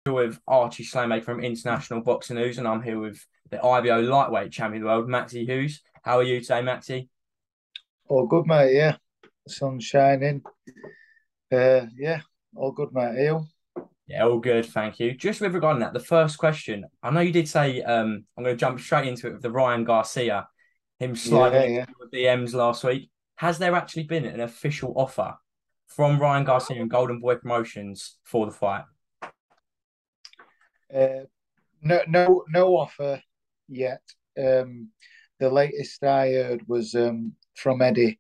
With Archie Slaymaker from International Boxing News, and I'm here with the IBO lightweight champion of the world, Maxi Hughes. How are you today, Maxi? All good, mate. Yeah, the sun's shining. Yeah, all good, mate. You? Yeah, all good, thank you. Just with regarding that, the first question, I know you did say I'm going to jump straight into it with the Ryan Garcia, him sliding Yeah, into yeah. your DMs last week. Has there actually been an official offer from Ryan Garcia and Golden Boy Promotions for the fight? Uh, no offer yet. The latest I heard was from Eddie.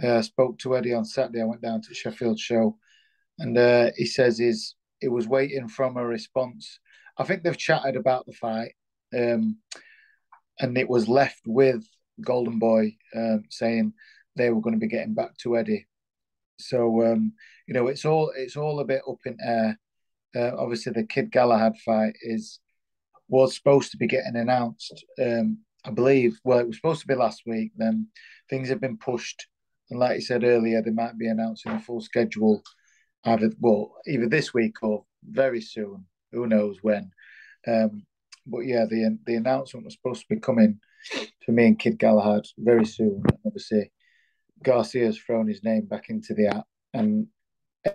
I spoke to Eddie on Saturday. I went down to Sheffield show, and he says he was waiting from a response. I think they've chatted about the fight, um, and it was left with Golden Boy saying they were going to be getting back to Eddie. So it's all a bit up in air. Obviously, the Kid Galahad fight is was supposed to be getting announced. I believe. Well, it was supposed to be last week. Then things have been pushed, and like you said earlier, they might be announcing a full schedule either this week or very soon. Who knows when? Um, but yeah, the announcement was supposed to be coming for me and Kid Galahad very soon. Obviously, Garcia's thrown his name back into the hat, and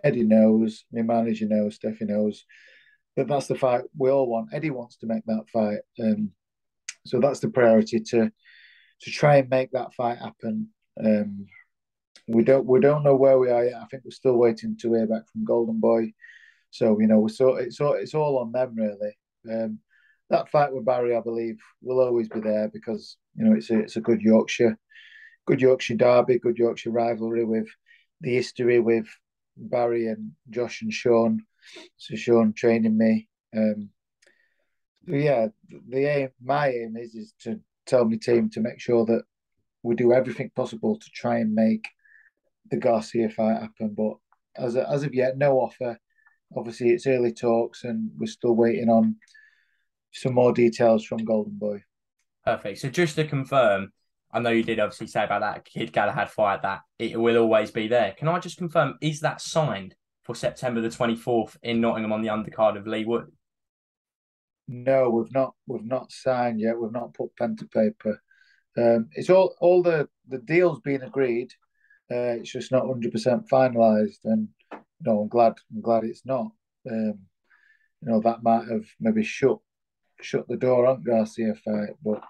Eddie knows, my manager knows, Steffi knows that that's the fight we all want. Eddie wants to make that fight, so that's the priority to try and make that fight happen. We don't know where we are yet. I think we're still waiting to hear back from Golden Boy. So it's all on them really. That fight with Barry, I believe, will always be there because it's a good Yorkshire derby, good Yorkshire rivalry with the history with Barry and Josh and Sean. So Sean training me. Yeah, my aim is to tell my team to make sure that we do everything possible to try and make the Garcia fight happen. But as of yet, no offer. Obviously, it's early talks, and we're still waiting on some more details from Golden Boy. Perfect. So just to confirm, I know you did obviously say about that Kid Galahad fight that it will always be there. Can I just confirm, is that signed for September the 24th in Nottingham on the undercard of Lee Wood? No, we've not signed yet. We've not put pen to paper. It's all the deals being agreed. It's just not 100% finalised, and I'm glad it's not. That might have maybe shut the door on Garcia fight, but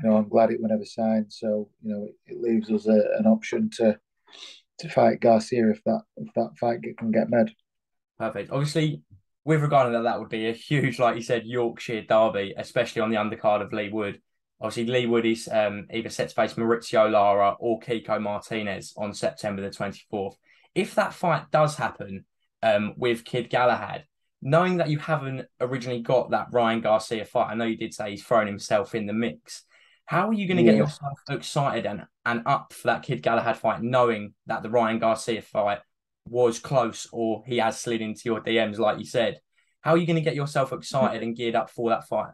I'm glad it was never signed. So it leaves us an option to fight Garcia if that fight can get made. Perfect. Obviously, with regarding that, that would be a huge, like you said, Yorkshire derby, especially on the undercard of Lee Wood. Obviously, Lee Wood is either set to face Maurizio Lara or Kiko Martinez on September the 24th. If that fight does happen with Kid Galahad, knowing that you haven't originally got that Ryan Garcia fight, I know you did say he's thrown himself in the mix. How are you going to get Yeah. yourself excited and up for that Kid Galahad fight, knowing that the Ryan Garcia fight was close or he has slid into your DMs, like you said? How are you going to get yourself excited and geared up for that fight?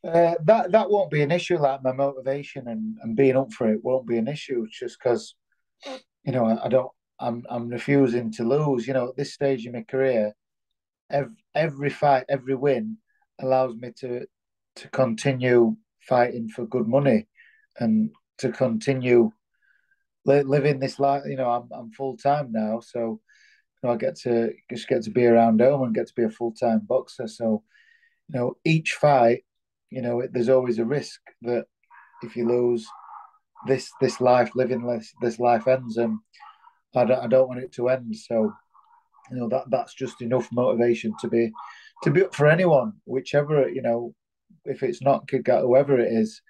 That won't be an issue. Like my motivation and being up for it won't be an issue. It's just because I don't. I'm refusing to lose. At this stage in my career, every fight, every win allows me to continue fighting for good money and to continue living this life. I'm full time now, so I get to be around home and get to be a full time boxer. So each fight, there's always a risk that if you lose this life, living this life ends, and I don't want it to end. So that's just enough motivation to be up for anyone, whichever if it's not Kid, whoever it is.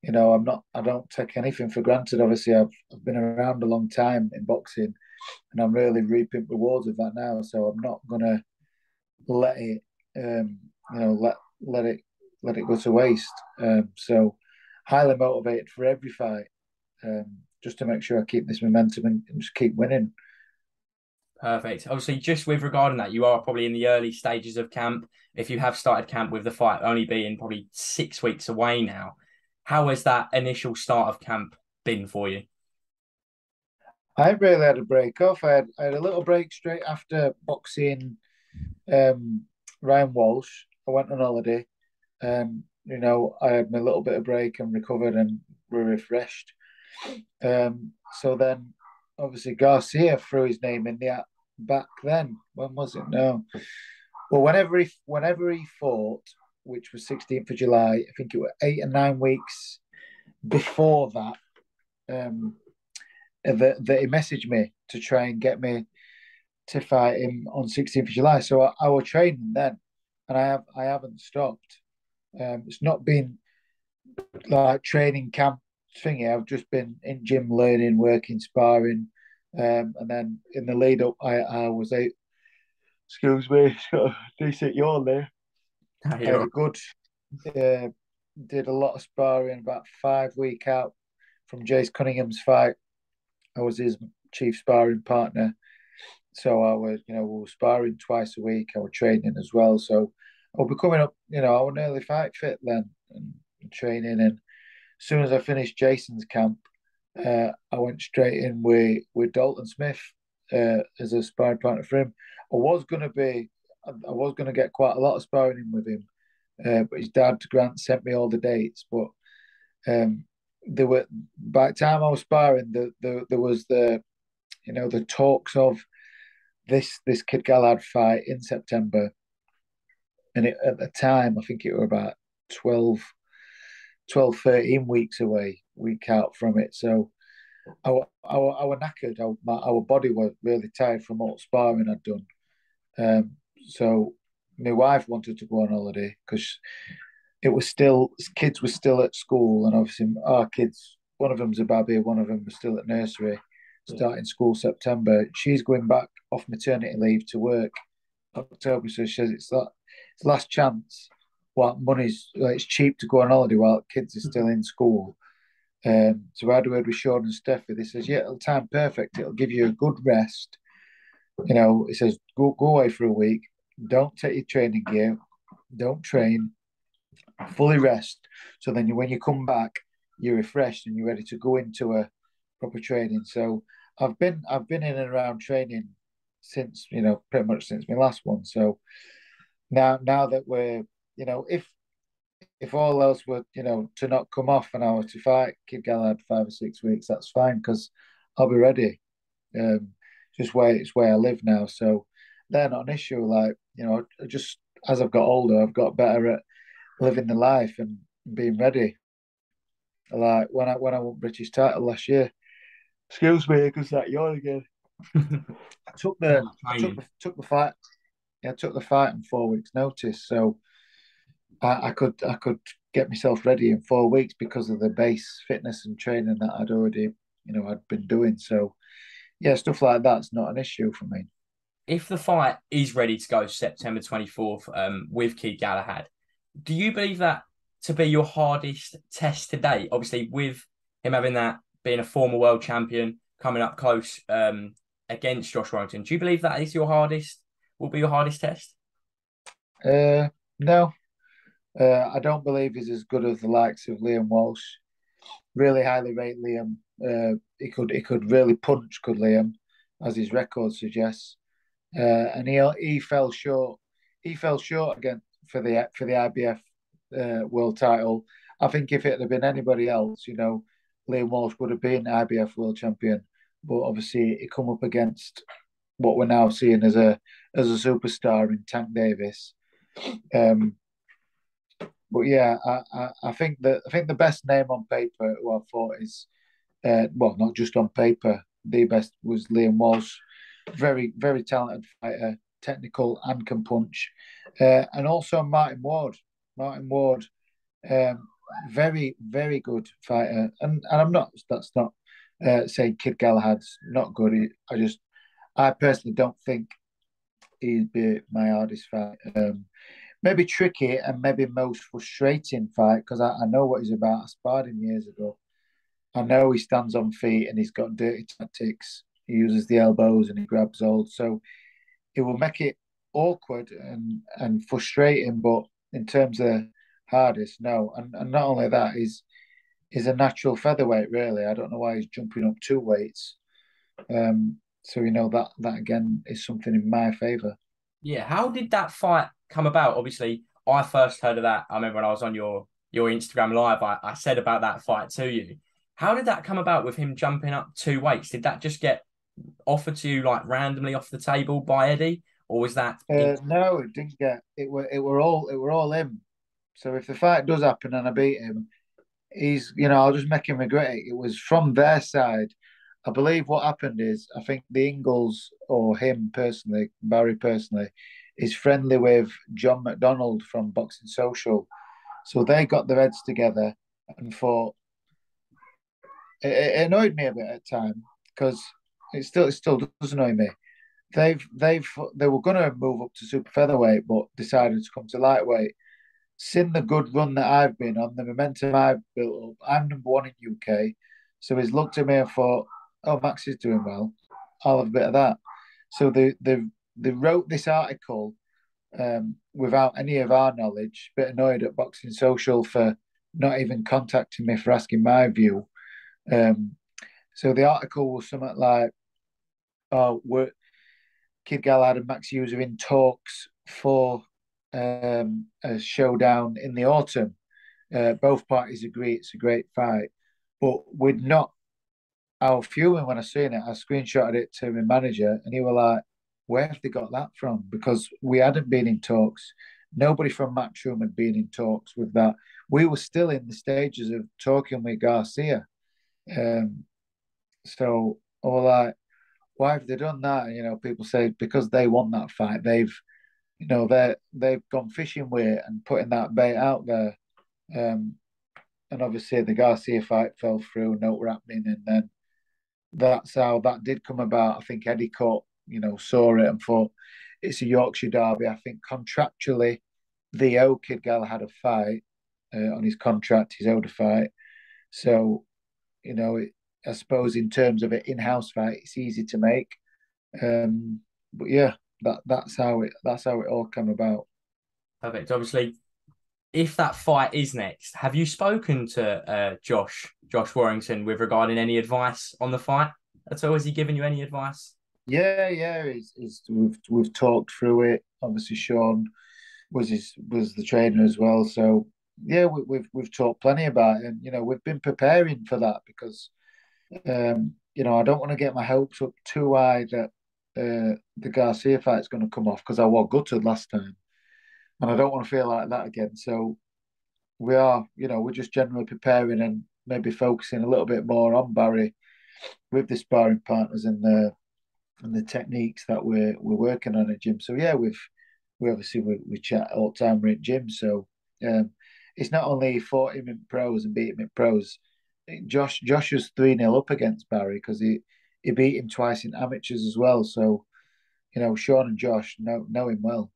I don't take anything for granted. Obviously, I've been around a long time in boxing, and I'm really reaping rewards of that now. So I'm not gonna let it, let it go to waste. So highly motivated for every fight, just to make sure I keep this momentum and just keep winning. Perfect. Obviously, just with regarding that, you are probably in the early stages of camp. If you have started camp with the fight only being probably 6 weeks away now, how has that initial start of camp been for you? I really had a break off. I had a little break straight after boxing um, Ryan Walsh. I went on holiday. I had my little bit of break and recovered and were refreshed. So then, obviously, Garcia threw his name in the app back then. When was it? No. Well, whenever he fought, which was 16th of July, I think it was 8 or 9 weeks before that, that he messaged me to try and get me to fight him on 16th of July. So I was training then, and I haven't stopped. It's not been like training camp thingy. I've just been in gym learning, working, sparring, and then in the lead up, I was a excuse me, got a decent yawn there. No, I had you're a good, uh, did a lot of sparring, about 5 week out from Jace Cunningham's fight. I was his chief sparring partner. So we were sparring twice a week. I was training as well. So I was becoming up, I was nearly fight fit then and training. And as soon as I finished Jason's camp, I went straight in with Dalton Smith as a sparring partner for him. I was gonna get quite a lot of sparring in with him, but his dad Grant sent me all the dates. But um, there were by the time I was sparring, there was the talks of this Kid Galahad fight in September, and at the time I think it were about 12, 12, 13 weeks away, week out from it. So I were knackered. Our body was really tired from all sparring I'd done. So my wife wanted to go on holiday because it was still kids were still at school, and obviously our kids, one of them's a baby, one of them was still at nursery, starting school September. She's going back off maternity leave to work October, so she says it's last chance. What money's it's cheap to go on holiday while kids are still in school. So I had a word with Sean and Steffi. They says, yeah, it'll time perfect. It'll give you a good rest. It says go away for a week. Don't take your training gear. Don't train. Fully rest. So then when you come back, you're refreshed and you're ready to go into a proper training. So I've been in and around training since pretty much since my last one. So now that we're if all else were to not come off and I were to fight Kid Galahad 5 or 6 weeks, that's fine because I'll be ready. Um, it's where I live now, so they're not an issue. Like just as I've got older, I've got better at living the life and being ready. Like when I won British title last year. Excuse me, because that yawn again. I took the I training. took the fight. Yeah, I took the fight in 4 weeks' notice, so I could get myself ready in 4 weeks because of the base fitness and training that I'd been doing. So yeah, stuff like that's not an issue for me. If the fight is ready to go September 24th, with Kid Galahad, do you believe that to be your hardest test to date? Obviously, with him having that, being a former world champion, coming up close against Josh Warrington, do you believe that is your hardest, will be your hardest test? No, I don't believe he's as good as the likes of Liam Walsh. Really highly rate Liam. He could really punch, could Liam, as his record suggests. And he fell short. He fell short again for the IBF world title. I think if it had been anybody else, Liam Walsh would have been IBF world champion. But obviously, he come up against what we're now seeing as a superstar in Tank Davis. Um, but yeah, I think the best name on paper who I thought is well, not just on paper. The best was Liam Walsh, very very talented fighter, technical and can punch, and also Martin Ward. Martin Ward, um, very very good fighter, and I'm not. That's not saying Kid Galahad's not good. I personally don't think he'd be my hardest fight. Maybe tricky and maybe most frustrating fight because I know what he's about. I sparred him years ago. I know he stands on feet and he's got dirty tactics. He uses the elbows and he grabs hold. So it will make it awkward and frustrating. But in terms of hardest, no. And not only that, he's a natural featherweight, really. I don't know why he's jumping up two weights. So that again is something in my favour. Yeah, how did that fight come about? Obviously, I first heard of that. I remember when I was on your Instagram live, I said about that fight to you. How did that come about with him jumping up 2 weights? Did that just get offered to you like randomly off the table by Eddie, or was that in? No, it didn't get it. Were all him. So if the fight does happen and I beat him, I'll just make him regret it. It was from their side. I believe what happened is, I think the Ingles, or him personally, Barry personally, is friendly with John McDonald from Boxing Social. So they got their heads together and thought, it annoyed me a bit at the time, because it still does annoy me. They were going to move up to super featherweight, but decided to come to lightweight. Seen the good run that I've been on, the momentum I've built up. I'm number one in UK. So he's looked at me and thought, oh, Max is doing well. I'll have a bit of that. So they wrote this article, without any of our knowledge. A bit annoyed at Boxing Social for not even contacting me for asking my view. Um, so the article was something like, oh, Kid Galahad and Maxi Hughes are in talks for a showdown in the autumn. Both parties agree it's a great fight, but we're not. I was fuming when I seen it. I screenshotted it to my manager, and he was like, "Where have they got that from?" Because we hadn't been in talks. Nobody from Matchroom had been in talks with that. We were still in the stages of talking with Garcia. Um, so, all like, why have they done that? And, people say because they won that fight. They've gone fishing with it and putting that bait out there. Um, and obviously the Garcia fight fell through, no were happening, and then that's how that did come about. I think Eddie caught, saw it and thought it's a Yorkshire derby. I think contractually, the old Kid Galahad had a fight on his contract, his owed a fight. So, I suppose in terms of an in-house fight, it's easy to make. But yeah, that's how it all came about. Perfect. Obviously, if that fight is next, have you spoken to Josh Warrington with regarding any advice on the fight at all? Has he given you any advice? Yeah, yeah, we've talked through it. Obviously, Sean was the trainer as well. So yeah, we've talked plenty about it, and we've been preparing for that because I don't want to get my hopes up too high that the Garcia fight's going to come off, because I was gutted last time, and I don't want to feel like that again. So we're just generally preparing and maybe focusing a little bit more on Barry with the sparring partners and the techniques that we're working on at gym. So yeah, we obviously we chat all the time. We're at gym, so um, it's not only fought him in pros and beat him in pros. Josh was 3-0 up against Barry because he beat him twice in amateurs as well. So Sean and Josh know him well.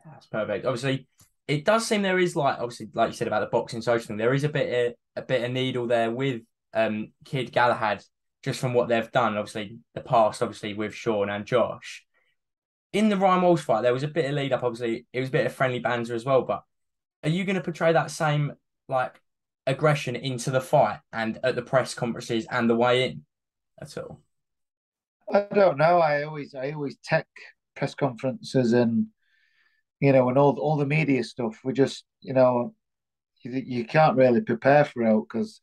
That's perfect. Obviously, it does seem there is like obviously, like you said about the boxing social thing, there is a bit of needle there with Kid Galahad, just from what they've done. Obviously, the past, obviously with Sean and Josh. In the Ryan Walsh fight, there was a bit of lead up. Obviously, it was a bit of friendly banter as well. But are you going to portray that same like aggression into the fight and at the press conferences and the way in at all? I don't know. I always tech press conferences and and all the media stuff. We just you can't really prepare for it because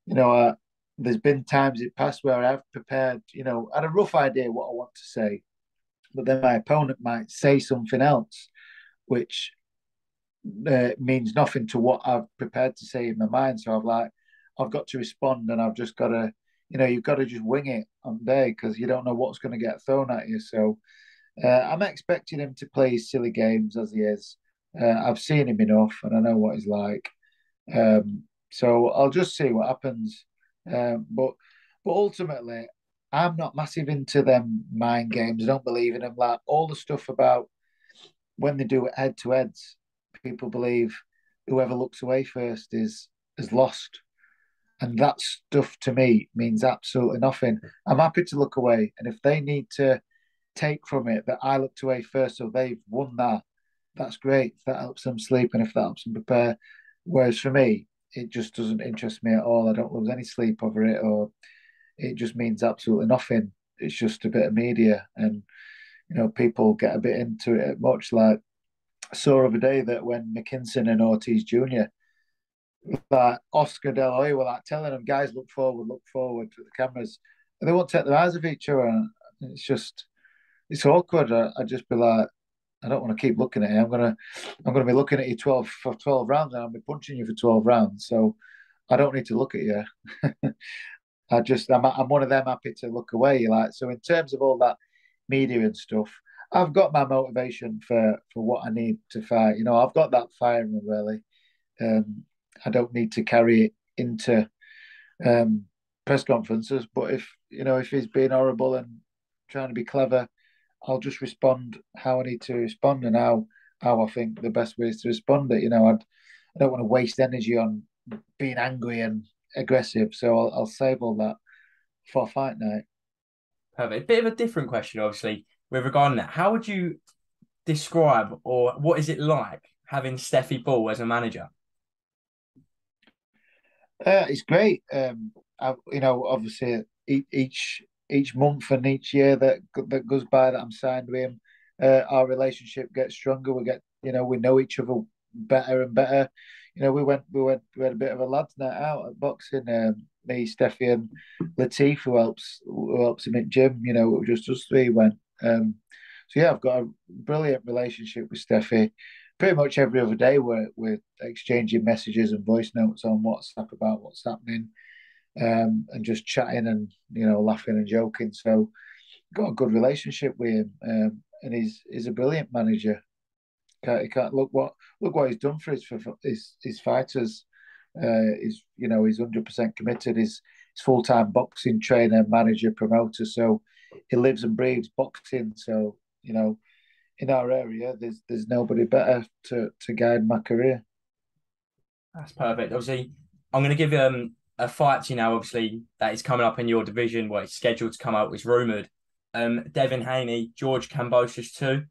you know there's been times in the past where I've prepared, had a rough idea what I want to say, but then my opponent might say something else, which means nothing to what I've prepared to say in my mind. So I've got to respond, and I've just got to, you've got to just wing it on day because you don't know what's going to get thrown at you. So I'm expecting him to play his silly games as he is. I've seen him enough, and I know what he's like. So I'll just see what happens. But ultimately, I'm not massive into them mind games. I don't believe in them. Like all the stuff about when they do it head to heads, people believe whoever looks away first is lost. And that stuff to me means absolutely nothing. I'm happy to look away. And if they need to take from it that I looked away first, so they've won that, that's great. If that helps them sleep and if that helps them prepare. Whereas for me, it just doesn't interest me at all. I don't lose any sleep over it, or it just means absolutely nothing. It's just a bit of media. And people get a bit into it much. Like I saw the other day that when McKinson and Ortiz Jr., like Oscar De La Hoya were like telling them, guys, look forward to the cameras, and they won't take their eyes off each other. And it's awkward. I just be like, I don't want to keep looking at you. I'm gonna be looking at you 12 rounds, and I'll be punching you for 12 rounds. So I don't need to look at you. I'm one of them happy to look away. Like so, in terms of all that media and stuff, I've got my motivation for what I need to fight. I've got that fire in me really. Um, I don't need to carry it into um, press conferences. But if he's being horrible and trying to be clever, I'll just respond how I need to respond and how I think the best way is to respond. I don't want to waste energy on being angry and aggressive, so I'll save all that for fight night. Perfect. Bit of a different question, obviously, with regarding that. How would you describe or what is it like having Steffi Ball as a manager? It's great. Obviously each month and each year that goes by that I'm signed with him, our relationship gets stronger. We know each other better and better. We had a bit of a lads night out at boxing. Me, Steffi, and Latif, who helps him at gym. It was just us three went. So yeah, I've got a brilliant relationship with Steffi. Pretty much every other day we're exchanging messages and voice notes on WhatsApp about what's happening, and just chatting and laughing and joking. So got a good relationship with him, and he's a brilliant manager. He can't look what he's done for his fighters. He's 100% committed. He's full time boxing trainer, manager, promoter. So he lives and breathes boxing. So in our area, there's nobody better to guide my career. That's perfect. Obviously, I'm going to give a fight to you now, obviously, that is coming up in your division where it's scheduled to come out, it's rumoured. Devin Haney, George Kambosos too.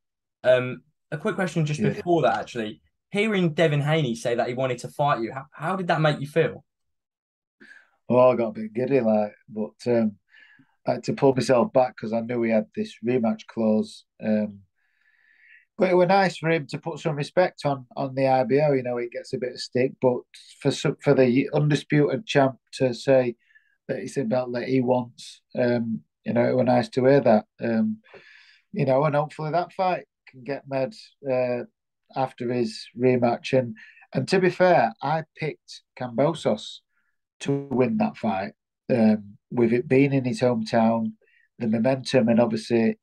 A quick question just Yeah. before that, actually. Hearing Devin Haney say that he wanted to fight you, how did that make you feel? Oh, I got a bit giddy, but I had to pull myself back because I knew he had this rematch clause. But it was nice for him to put some respect on the IBO. He gets a bit of stick, but for the undisputed champ to say that it's a belt that he wants, it was nice to hear that. And hopefully that fight can get made after his rematch. And to be fair, I picked Cambosos to win that fight, with it being in his hometown, the momentum, and obviously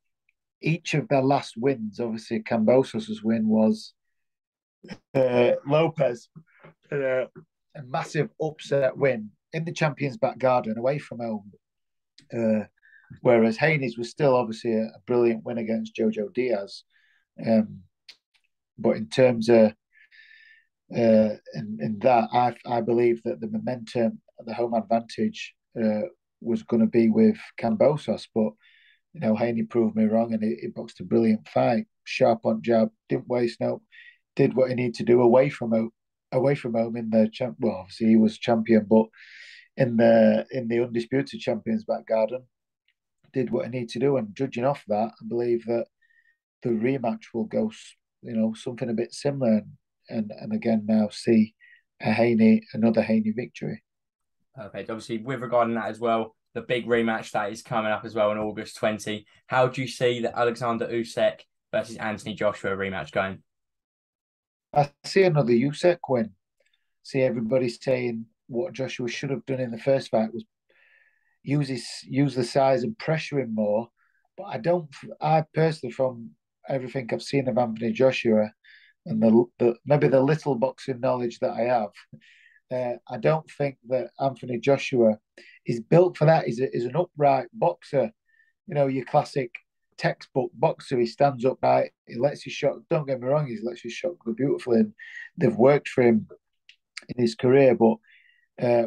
each of their last wins, obviously Cambosos' win was Lopez, a massive upset win in the Champions Back Garden away from home. Whereas Haney's was still obviously a brilliant win against Jojo Diaz. But in terms of in that, I believe that the momentum, the home advantage, was going to be with Cambosos. But Haney proved me wrong, and he boxed a brilliant fight, sharp on jab, didn't waste no, did what he needed to do away from home in the champ. Well, obviously he was champion, but in the undisputed champions back garden, did what he needed to do. And judging off that, I believe that the rematch will go, something a bit similar, and again now see another Haney victory. Perfect. Obviously, with regarding that as well, the big rematch that is coming up as well in August 20. How do you see the Alexander Usyk versus Anthony Joshua rematch going? I see another Usyk win. See everybody saying what Joshua should have done in the first fight was use the size and pressure him more. But I don't. I personally, from everything I've seen of Anthony Joshua and maybe the little boxing knowledge that I have, I don't think that Anthony Joshua is built for that. He's an upright boxer. Your classic textbook boxer. He stands upright. He lets his shot. Don't get me wrong. He lets his shot go beautifully, and they've worked for him in his career. But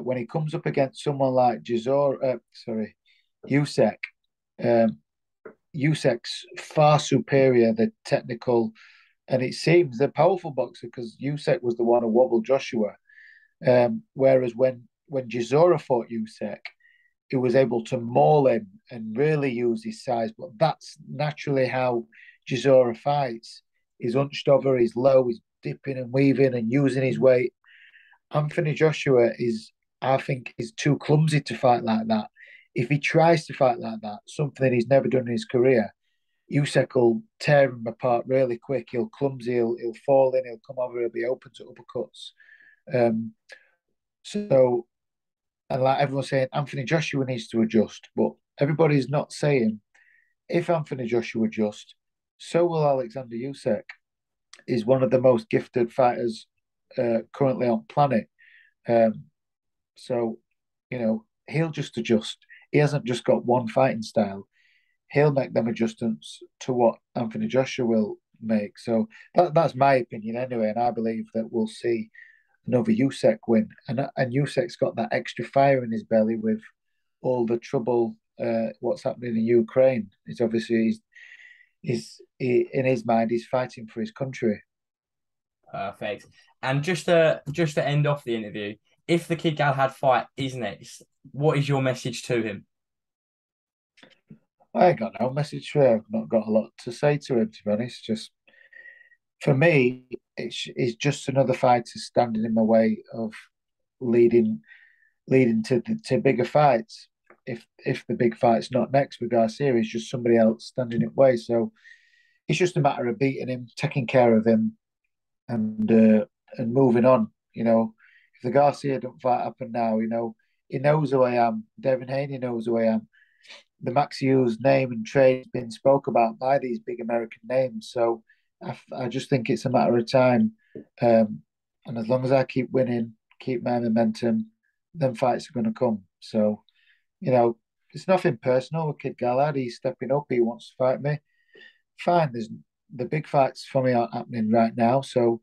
when he comes up against someone like Usyk, um, Usyk's far superior, the technical, and it seems the powerful boxer because Usyk was the one who wobbled Joshua. Whereas when Chisora fought Usyk, who was able to maul him and really use his size. But that's naturally how Chisora fights. He's hunched over, he's low, he's dipping and weaving and using his weight. Anthony Joshua is, I think, is too clumsy to fight like that. If he tries to fight like that, something he's never done in his career, Usyk will tear him apart really quick. He'll clumsy, he'll fall in, he'll come over, he'll be open to uppercuts. Um, so, and like everyone's saying, Anthony Joshua needs to adjust, but everybody's not saying if Anthony Joshua adjusts, so will Alexander Usyk. He's one of the most gifted fighters currently on planet. Um, so, he'll just adjust. He hasn't just got one fighting style. He'll make them adjustments to what Anthony Joshua will make. So that's my opinion anyway, and I believe that we'll see another Usyk win. And Usyk's got that extra fire in his belly with all the trouble, what's happening in Ukraine. It's obviously in his mind he's fighting for his country. Perfect. And just to end off the interview, if the Kid Galahad fight is next, what is your message to him? I ain't got no message for him. I've not got a lot to say to him, to be honest. Just for me, it's just another fighter standing in my way of leading to bigger fights. If the big fight's not next with Garcia, it's just somebody else standing in the way. So it's just a matter of beating him, taking care of him, and moving on. If the Garcia don't fight happen now, he knows who I am. Devin Haney knows who I am. The Maxi Hughes name and trade has been spoke about by these big American names. So I just think it's a matter of time. And as long as I keep winning, keep my momentum, then fights are going to come. So, it's nothing personal with Kid Galahad. He's stepping up. He wants to fight me. Fine. The big fights for me aren't happening right now. So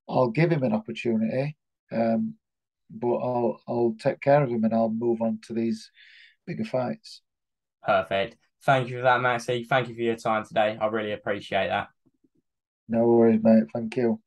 I'll give him an opportunity. But I'll take care of him and I'll move on to these bigger fights. Perfect. Thank you for that, Maxi. Thank you for your time today. I really appreciate that. No worries, mate. Thank you.